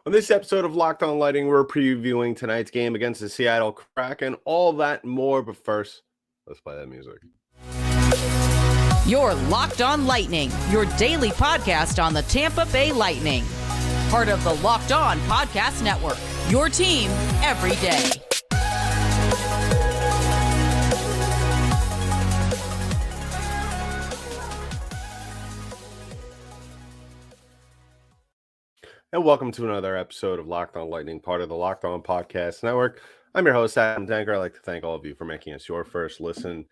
On this episode of Locked On Lightning, we're previewing tonight's game against the Seattle Kraken. All that and more, but first, let's play that music. You're Locked On Lightning, your daily podcast on the Tampa Bay Lightning. Part of the Locked On Podcast Network, your team every day. And welcome to another episode of Locked On Lightning, part of the Locked On Podcast Network. I'm your host, Adam Danker. I'd like to thank all of you for making us your first listen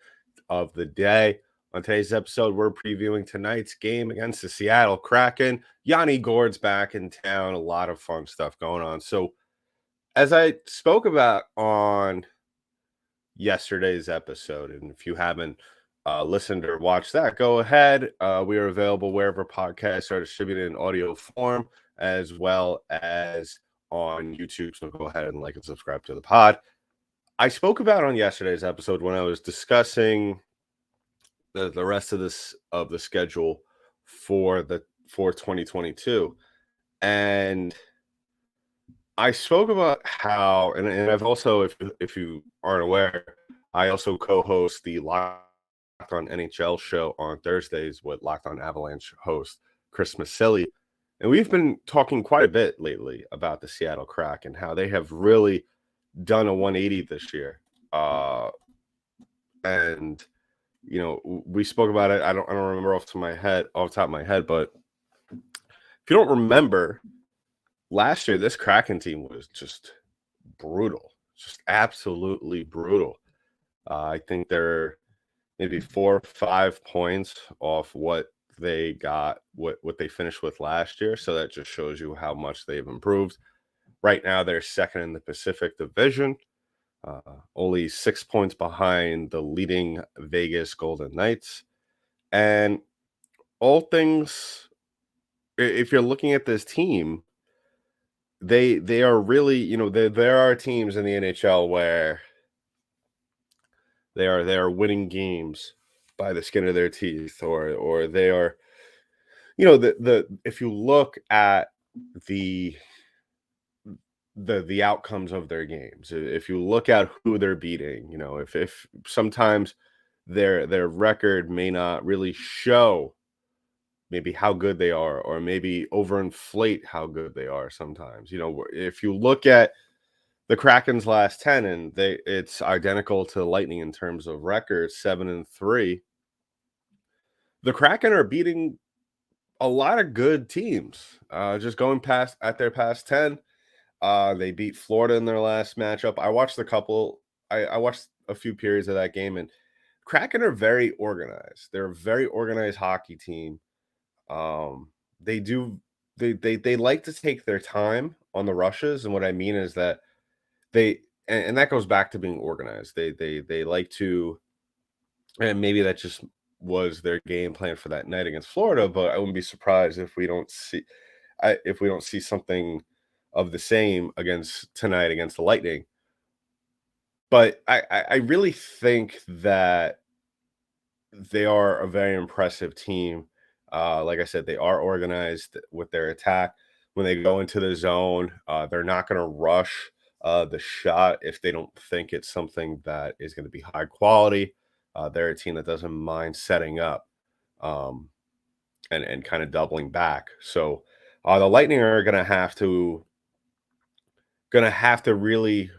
of the day. On today's episode, we're previewing tonight's game against the Seattle Kraken. Yanni Gourde's back in town. A lot of fun stuff going on. So, as I spoke about on yesterday's episode, and if you haven't listened or watched that, go ahead. We are available wherever podcasts are distributed in audio form, as well as on YouTube. So go ahead and like and subscribe to the pod. I spoke about on yesterday's episode when I was discussing the rest of the schedule for 2022, and I spoke about how, and I've also, if you aren't aware, I also co-host the Locked On NHL show on Thursdays with Locked On Avalanche host Chris Maselli. And we've been talking quite a bit lately about the Seattle Kraken and how they have really done a 180 this year. And you know, we spoke about it. I don't remember off the top of my head, but if you don't remember, last year this Kraken team was just brutal, just absolutely brutal. I think they're maybe 4 or 5 points off what they got, what they finished with last year. So that just shows you how much they've improved. Right now, they're second in the Pacific Division, only 6 points behind the leading Vegas Golden Knights. And all things, if you're looking at this team, they are really, you know, there are teams in the NHL where they are winning games by the skin of their teeth, or they are, you know, the if you look at the outcomes of their games, if you look at who they're beating, you know, if sometimes their record may not really show maybe how good they are, or maybe overinflate how good they are sometimes. You know, if you look at the Kraken's last 10, and it's identical to the Lightning in terms of records, 7-3. The Kraken are beating a lot of good teams. Just going past at their past 10. They beat Florida in their last matchup. I watched I watched a few periods of that game, and Kraken are very organized. They're a very organized hockey team. They like to take their time on the rushes, and what I mean is that and that goes back to being organized. They like to, and maybe that just was their game plan for that night against Florida, but I wouldn't be surprised if we don't see something of the same tonight against the Lightning. But I really think that they are a very impressive team. Like I said, they are organized with their attack. When they go into the zone, they're not going to rush the shot if they don't think it's something that is going to be high quality. They're a team that doesn't mind setting up and kind of doubling back. So the Lightning are going to have to really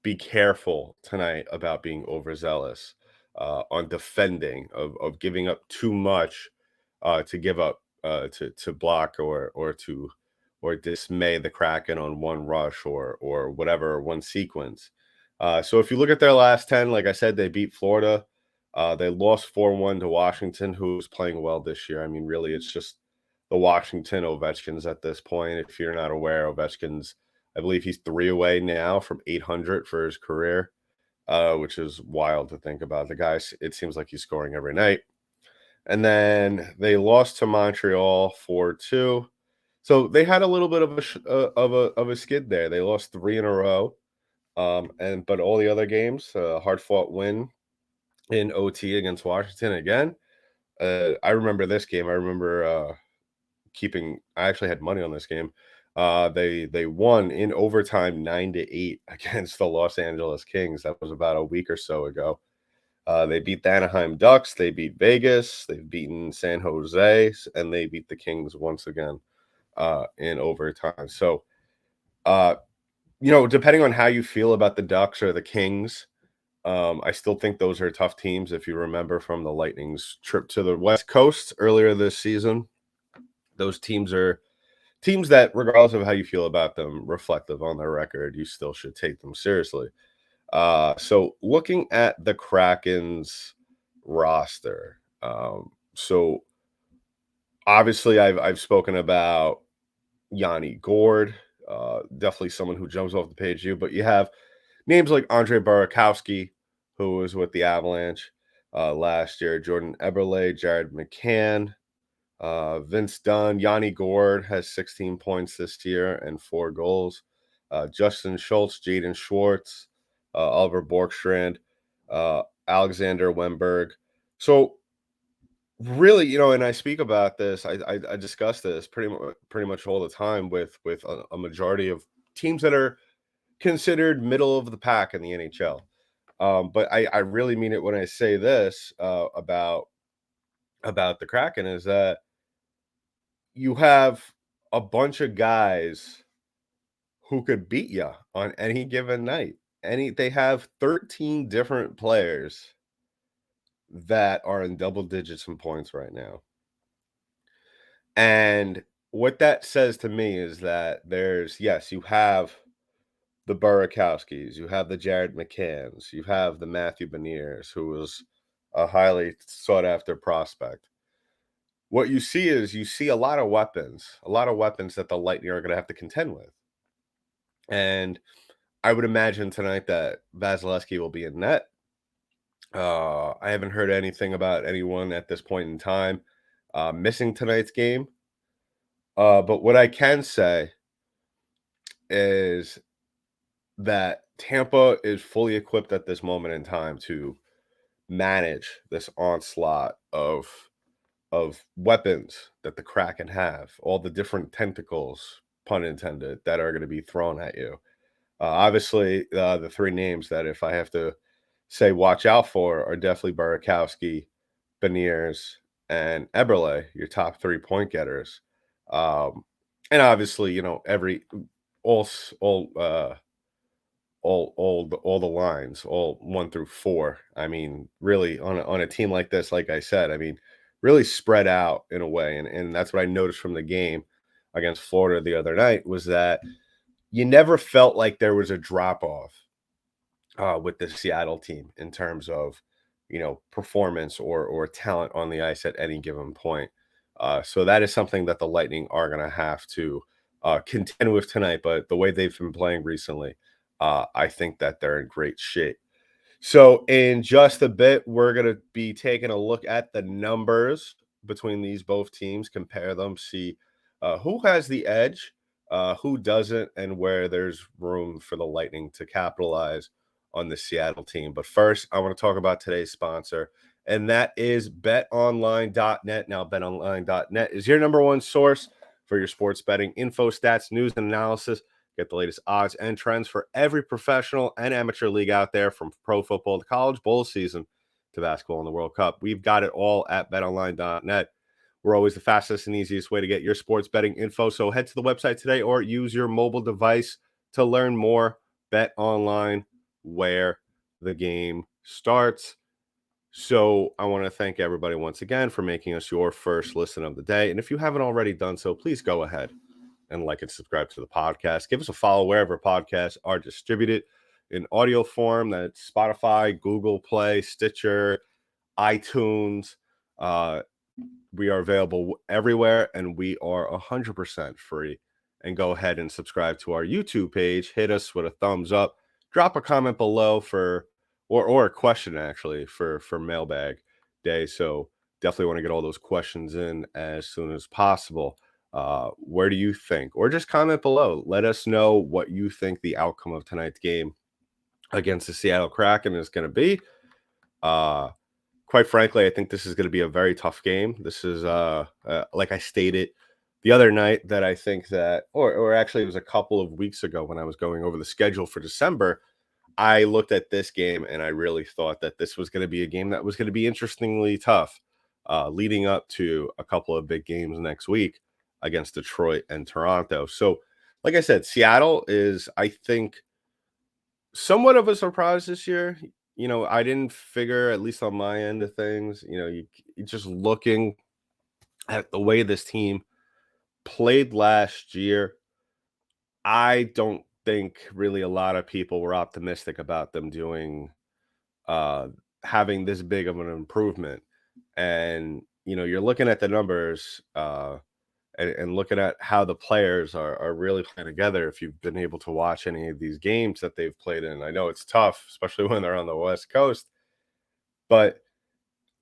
be careful tonight about being overzealous on defending, of giving up too much to give up to block or dismay the Kraken on one rush or whatever, one sequence. So if you look at their last 10, like I said, they beat Florida. They lost 4-1 to Washington, who's playing well this year. I mean, really, it's just the Washington Ovechkins at this point. If you're not aware, Ovechkin's, I believe he's 3 away now from 800 for his career, which is wild to think about. The guy, it seems like he's scoring every night. And then they lost to Montreal 4-2. So they had a little bit of a skid there. They lost 3 in a row. But all the other games, hard-fought win in OT against Washington again. I remember this game. I remember I actually had money on this game. They won in overtime 9-8 against the Los Angeles Kings. That was about a week or so ago. They beat the Anaheim Ducks. They beat Vegas. They've beaten San Jose, and they beat the Kings once again in overtime. So, depending on how you feel about the Ducks or the Kings, I still think those are tough teams. If you remember from the Lightning's trip to the West Coast earlier this season, those teams are teams that, regardless of how you feel about them, reflective on their record, you still should take them seriously. So looking at the Kraken's roster, so obviously I've spoken about Yanni Gord, definitely someone who jumps off the page to you, but you have names like Andre Burakovsky, who was with the Avalanche last year, Jordan Eberle, Jared McCann, Vince Dunn. Yanni Gord has 16 points this year and 4 goals. Justin Schultz, Jaden Schwartz, Oliver Borkstrand, Alexander Wemberg. So really, and I speak about this, I discuss this pretty much all the time with a majority of teams that are considered middle of the pack in the NHL. But I really mean it when I say this about the Kraken, is that you have a bunch of guys who could beat you on any given night. They have 13 different players that are in double digits in points right now. And what that says to me is that you have the Burakowskis, you have the Jared McCanns, you have the Matthew Beniers, who was a highly sought after prospect. What you see a lot of weapons that the Lightning are going to have to contend with. And I would imagine tonight that Vasilevsky will be in net. I haven't heard anything about anyone at this point in time missing tonight's game. But what I can say is that Tampa is fully equipped at this moment in time to manage this onslaught of weapons that the Kraken have, all the different tentacles, pun intended, that are going to be thrown at you. Obviously, the 3 names that, if I have to say watch out for, are definitely Burakovsky, Beniers, and Eberle, your top 3 point getters. And obviously, all all the lines, all 1 through 4. I mean, really, on a team like this, like I said, I mean, really spread out in a way, and that's what I noticed from the game against Florida the other night, was that you never felt like there was a drop off with the Seattle team in terms of performance or talent on the ice at any given point. So that is something that the Lightning are going to have to contend with tonight. But the way they've been playing recently, I think that they're in great shape. So in just a bit, we're going to be taking a look at the numbers between these both teams, compare them, see who has the edge, who doesn't, and where there's room for the Lightning to capitalize on the Seattle team. But first, I want to talk about today's sponsor, and that is BetOnline.net. Now, BetOnline.net is your number one source for your sports betting info, stats, news, and analysis. Get the latest odds and trends for every professional and amateur league out there, from pro football to college bowl season to basketball and the World Cup. We've got it all at betonline.net. We're always the fastest and easiest way to get your sports betting info. So head to the website today or use your mobile device to learn more. Bet online, where the game starts. So I want to thank everybody once again for making us your first listen of the day. And if you haven't already done so, please go ahead and like and subscribe to the podcast. Give us a follow wherever podcasts are distributed in audio form. That's Spotify, Google Play, Stitcher, iTunes. We are available everywhere, and we are 100% free. And go ahead and subscribe to our YouTube page. Hit us with a thumbs up. Drop a comment below or a question, actually, for mailbag day. So definitely want to get all those questions in as soon as possible. Where do you think? Or just comment below. Let us know what you think the outcome of tonight's game against the Seattle Kraken is going to be. Quite frankly, I think this is going to be a very tough game. This is, like I stated the other night that I think that, or actually it was a couple of weeks ago when I was going over the schedule for December, I looked at this game and I really thought that this was going to be a game that was going to be interestingly tough, leading up to a couple of big games next week against Detroit and Toronto. So, like I said, Seattle is, I think, somewhat of a surprise this year. I didn't figure, at least on my end of things, you just looking at the way this team played last year, I don't think really a lot of people were optimistic about them doing uh having this big of an improvement. And you're looking at the numbers and looking at how the players are really playing together. If you've been able to watch any of these games that they've played in, I know it's tough, especially when they're on the West Coast, but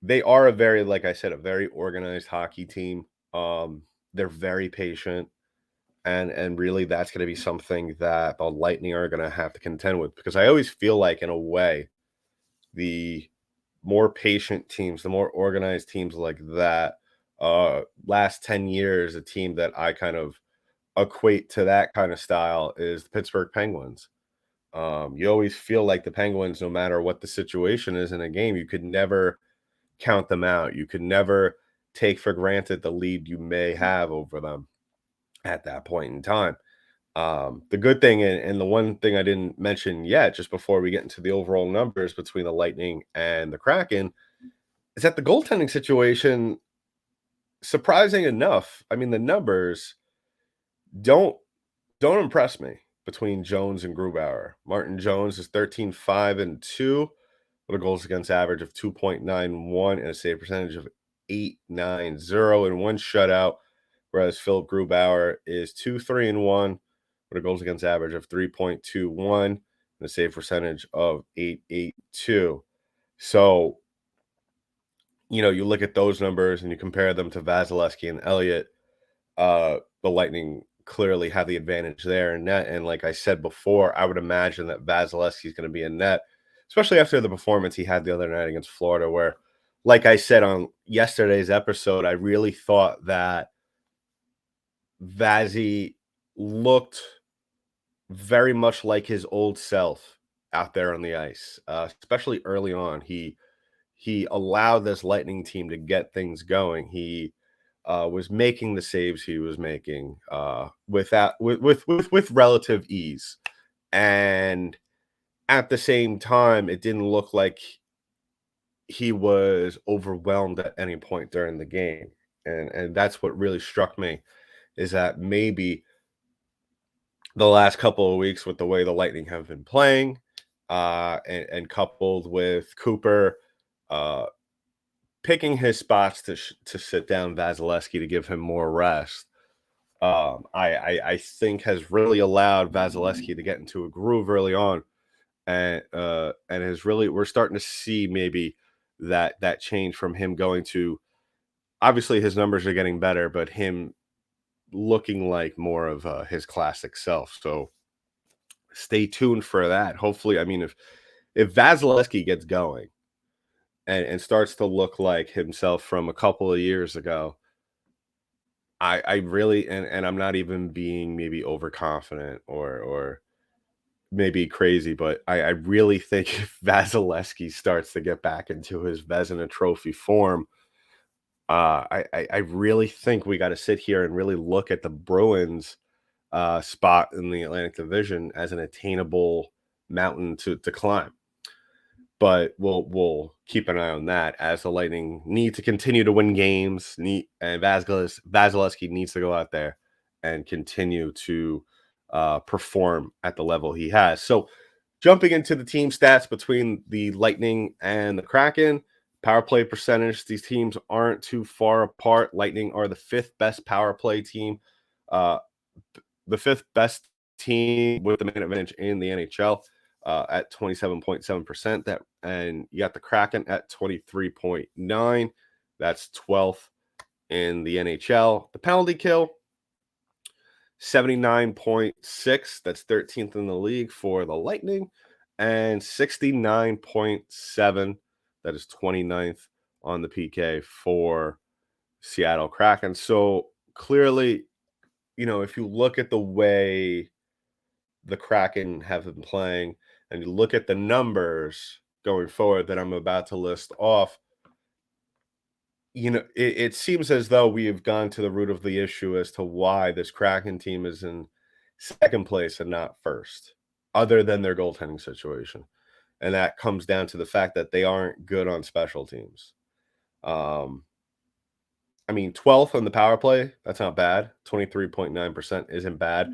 they are a very, like I said, a very organized hockey team. They're very patient, and really that's going to be something that the Lightning are going to have to contend with, because I always feel like, in a way, the more patient teams, the more organized teams like that, last 10 years, a team that I kind of equate to that kind of style is the Pittsburgh Penguins. You always feel like the Penguins, no matter what the situation is in a game, you could never count them out. You could never take for granted the lead you may have over them at that point in time. The good thing, and the one thing I didn't mention yet, just before we get into the overall numbers between the Lightning and the Kraken, is that the goaltending situation, surprising enough, I mean, the numbers don't don't impress me between Jones and Grubauer. Martin Jones is 13-5-2 with a goals against average of 2.91 and a save percentage of 8.90 and one shutout, whereas Philip Grubauer is 2-3-1 with a goals against average of 3.21 and a save percentage of 8.82. So, you look at those numbers and you compare them to Vasilevsky and Elliott, the Lightning clearly have the advantage there in net. And like I said before, I would imagine that Vasilevsky is going to be in net, especially after the performance he had the other night against Florida, where, like I said on yesterday's episode, I really thought that Vazzy looked very much like his old self out there on the ice, especially early on. He allowed this Lightning team to get things going. He was making the saves he was making with relative ease, and at the same time, it didn't look like he was overwhelmed at any point during the game. And that's what really struck me, is that maybe the last couple of weeks, with the way the Lightning have been playing, and coupled with Cooper picking his spots to sit down Vasilevsky to give him more rest, I think has really allowed Vasilevsky to get into a groove early on, and has really, we're starting to see maybe that change from him going to, obviously his numbers are getting better, but him looking like more of his classic self. So stay tuned for that. Hopefully, I mean, if Vasilevsky gets going and starts to look like himself from a couple of years ago, I really, and I'm not even being maybe overconfident or maybe crazy, but I really think if Vasilevsky starts to get back into his Vezina Trophy form, I really think we got to sit here and really look at the Bruins spot in the Atlantic Division as an attainable mountain to climb. But we'll keep an eye on that, as the Lightning need to continue to win games. And Vasilevsky needs to go out there and continue to perform at the level he has. So, jumping into the team stats between the Lightning and the Kraken, power play percentage, these teams aren't too far apart. Lightning are the fifth best power play team, uh, the fifth best team with the man advantage in the NHL, at 27.7%. And you got the Kraken at 23.9. That's 12th in the NHL. The penalty kill, 79.6. That's 13th in the league for the Lightning, and 69.7. That is 29th on the PK for Seattle Kraken. So clearly, if you look at the way the Kraken have been playing and you look at the numbers going forward that I'm about to list off, it seems as though we have gone to the root of the issue as to why this Kraken team is in second place and not first, other than their goaltending situation. And that comes down to the fact that they aren't good on special teams. Um, I mean, 12th on the power play, that's not bad. 23.9% isn't bad.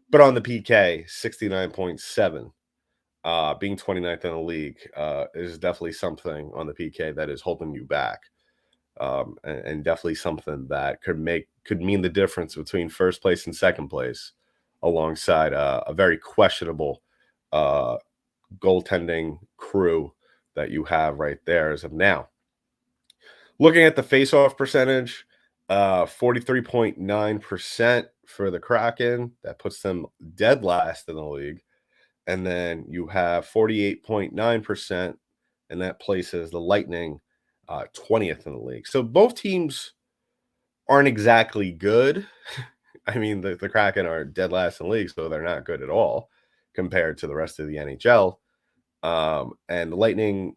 But on the PK, 69.7, being 29th in the league, is definitely something on the PK that is holding you back. And definitely something that could mean the difference between first place and second place, alongside a very questionable goaltending crew that you have right there as of now. Looking at the face-off percentage, 43.9% for the Kraken. That puts them dead last in the league. And then you have 48.9%, and that places the Lightning 20th in the league. So both teams aren't exactly good. I mean, the Kraken are dead last in the league, so they're not good at all compared to the rest of the NHL. And the Lightning,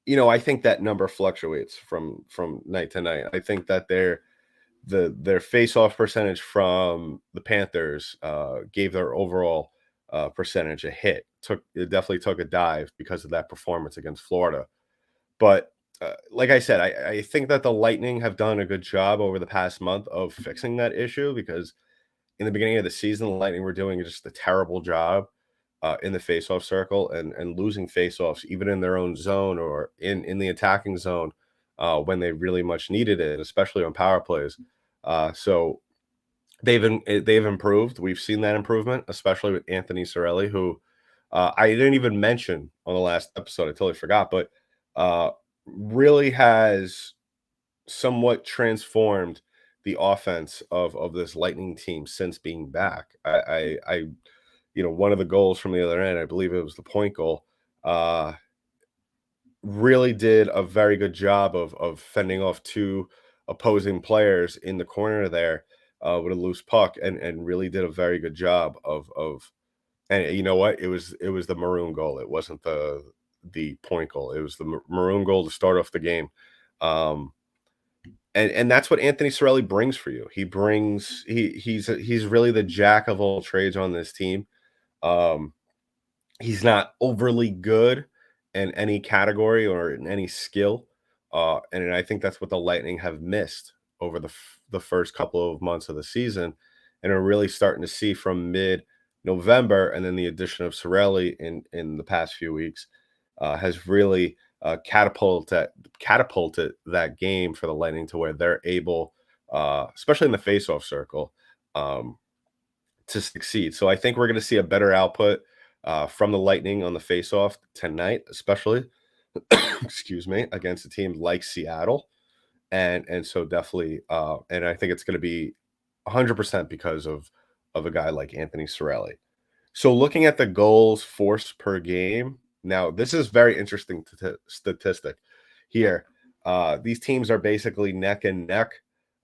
I think that number fluctuates from night to night. I think that their face-off percentage from the Panthers gave their overall percentage a hit. It definitely took a dive because of that performance against Florida. But like I said, I think that the Lightning have done a good job over the past month of fixing that issue, because in the beginning of the season, the Lightning were doing just a terrible job in the faceoff circle and losing faceoffs even in their own zone or in the attacking zone when they really much needed it, especially on power plays. So they've improved. We've seen that improvement, especially with Anthony Cirelli, who I didn't even mention on the last episode. I totally forgot, but uh, really has somewhat transformed the offense of this Lightning team since being back. One of the goals from the other end, I believe it was the point goal, really did a very good job of fending off two opposing players in the corner there with a loose puck, and really did a very good job of. And you know what? It was the maroon goal. It wasn't the point goal. It was the maroon goal to start off the game. Um, and that's what Anthony Cirelli brings for you. He's really the jack of all trades on this team. Um, he's not overly good in any category or in any skill, and I think that's what the Lightning have missed over the first couple of months of the season, and are really starting to see from mid-November, and then the addition of Cirelli in the past few weeks has really catapulted that game for the Lightning to where they're able, especially in the faceoff circle, um, to succeed. So I think we're going to see a better output from the Lightning on the faceoff tonight, especially excuse me, against a team like Seattle, and so definitely, and I think it's going to be 100% because of a guy like Anthony Cirelli. So looking at the goals forced per game, now this is very interesting statistic here. These teams are basically neck and neck.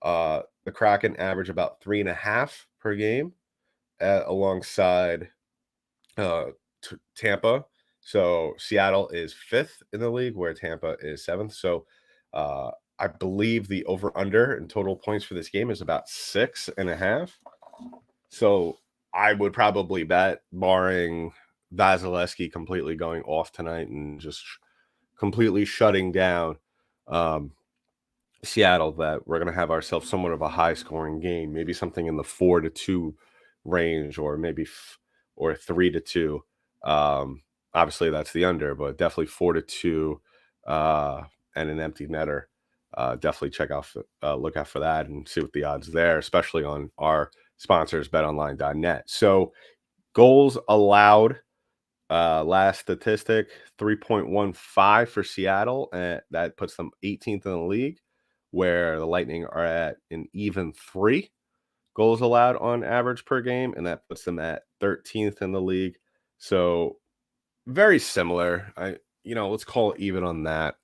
The Kraken average about 3.5 per game, alongside uh, Tampa. So Seattle is fifth in the league, where Tampa is seventh. So I believe the over under in total points for this game is about 6.5. So I would probably bet, barring Vasilevsky completely going off tonight and just completely shutting down um, Seattle, that we're going to have ourselves somewhat of a high scoring game, maybe something in the 4-2 range, or maybe or 3-2. Um, Obviously, that's the under, but definitely 4-2 and an empty netter. Definitely look out for that and see what the odds there, especially on our sponsors, BetOnline.net. So goals allowed. Last statistic, 3.15 for Seattle, and that puts them 18th in the league, where the Lightning are at an even 3 goals allowed on average per game, and that puts them at 13th in the league. So very similar. Let's call it even on that.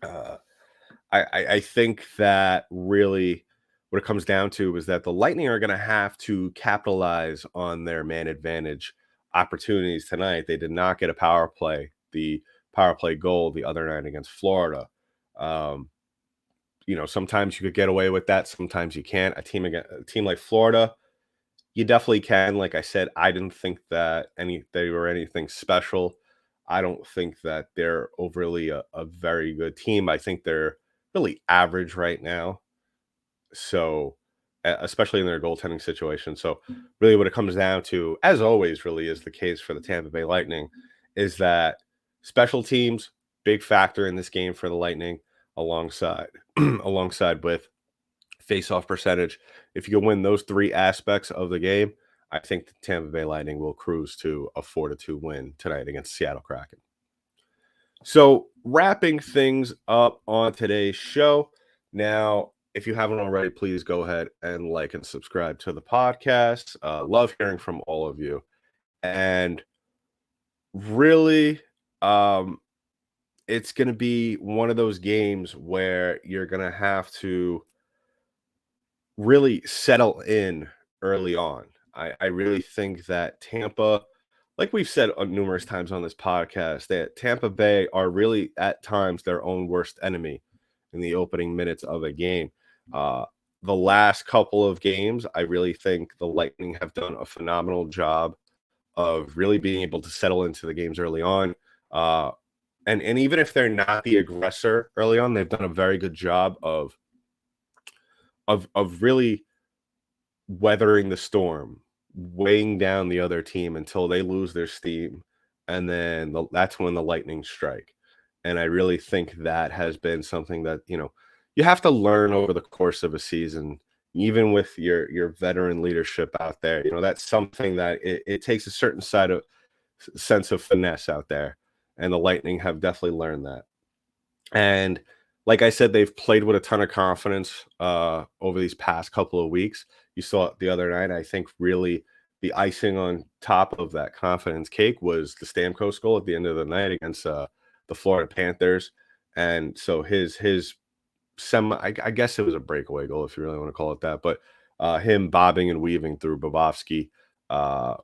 Uh, I think that really what it comes down to is that the Lightning are going to have to capitalize on their man advantage opportunities tonight. They did not get a power play, the power play goal the other night against Florida. Um, sometimes you could get away with that, sometimes you can't. A team like Florida, you definitely can. Like I said, I didn't think that they were anything special. I don't think that they're overly a very good team. I think they're really average right now. So, especially in their goaltending situation. So, really, what it comes down to, as always, really is the case for the Tampa Bay Lightning, is that special teams big factor in this game for the Lightning, alongside alongside with face-off percentage. If you can win those three aspects of the game, I think the Tampa Bay Lightning will cruise to a 4-2 win tonight against Seattle Kraken. So, wrapping things up on today's show. Now, if you haven't already, please go ahead and like and subscribe to the podcast. Love hearing from all of you. And really, it's going to be one of those games where you're going to have to really settle in early on. I really think that Tampa, like we've said numerous times on this podcast, that Tampa Bay are really at times their own worst enemy in the opening minutes of a game. Uh, the last couple of games, I really think the Lightning have done a phenomenal job of really being able to settle into the games early on. And even if they're not the aggressor early on, they've done a very good job of really weathering the storm, weighing down the other team until they lose their steam, and then that's when the Lightning strike. And I really think that has been something that you have to learn over the course of a season, even with your veteran leadership out there. That's something that it takes a certain sense of finesse out there, and the Lightning have definitely learned that. And like I said, they've played with a ton of confidence over these past couple of weeks. You saw it the other night. I think really the icing on top of that confidence cake was the Stamkos goal at the end of the night against the Florida Panthers. And so his I guess it was a breakaway goal, if you really want to call it that, but him bobbing and weaving through Bobovsky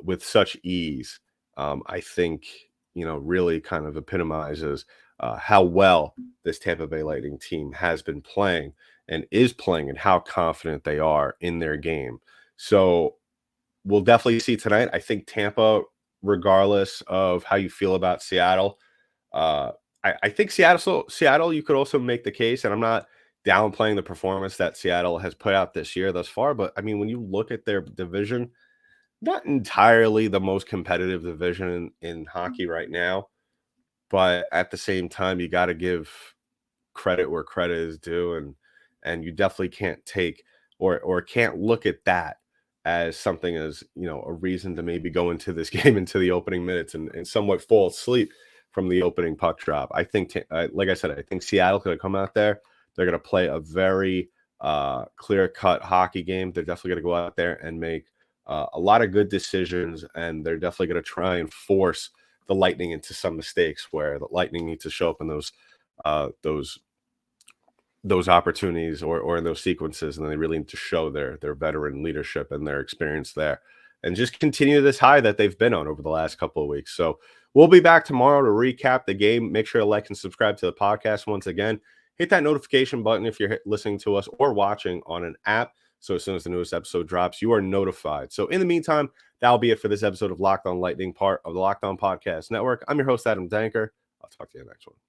with such ease, I think really kind of epitomizes how well this Tampa Bay Lightning team has been playing and is playing, and how confident they are in their game. So we'll definitely see tonight. I think Tampa, regardless of how you feel about Seattle, I think Seattle, you could also make the case, and I'm not downplaying the performance that Seattle has put out this year thus far, but I mean, when you look at their division, not entirely the most competitive division in hockey right now, but at the same time, you got to give credit where credit is due, and you definitely can't take or can't look at that as something as a reason to maybe go into this game into the opening minutes and somewhat fall asleep from the opening puck drop. I think, like I said, I think Seattle's going to come out there. They're going to play a very clear-cut hockey game. They're definitely going to go out there and make a lot of good decisions, and they're definitely going to try and force the Lightning into some mistakes where the Lightning need to show up in those opportunities or in those sequences, and they really need to show their veteran leadership and their experience there, and just continue this high that they've been on over the last couple of weeks. So we'll be back tomorrow to recap the game. Make sure to like and subscribe to the podcast once again. Hit that notification button if you're listening to us or watching on an app, so as soon as the newest episode drops, you are notified. So in the meantime, that'll be it for this episode of Locked On Lightning, part of the Locked On Podcast Network. I'm your host, Adam Danker. I'll talk to you next one.